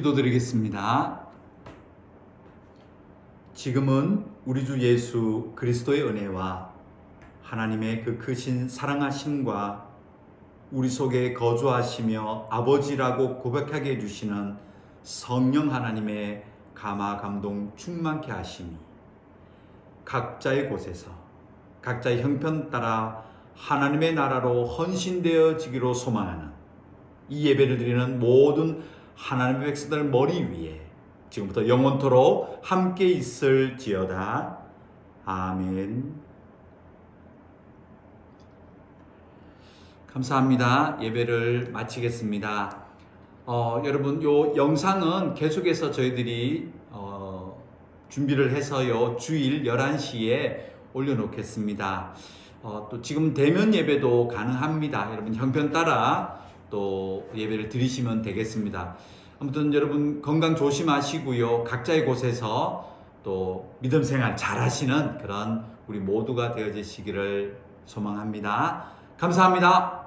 기도드리겠습니다. 지금은 우리 주 예수 그리스도의 은혜와 하나님의 그 크신 사랑하심과 우리 속에 거주하시며 아버지라고 고백하게 해주시는 성령 하나님의 감화 감동 충만케 하심이 각자의 곳에서 각자의 형편 따라 하나님의 나라로 헌신되어지기로 소망하는 이 예배를 드리는 모든 하나님의 백성들 머리 위에 지금부터 영원토록 함께 있을지어다. 아멘. 감사합니다. 예배를 마치겠습니다. 여러분, 요 영상은 계속해서 저희들이 준비를 해서요 주일 11시에 올려놓겠습니다. 또 지금 대면 예배도 가능합니다. 여러분 형편 따라 또 예배를 드리시면 되겠습니다. 아무튼 여러분 건강 조심하시고요. 각자의 곳에서 또 믿음 생활 잘 하시는 그런 우리 모두가 되어지시기를 소망합니다. 감사합니다.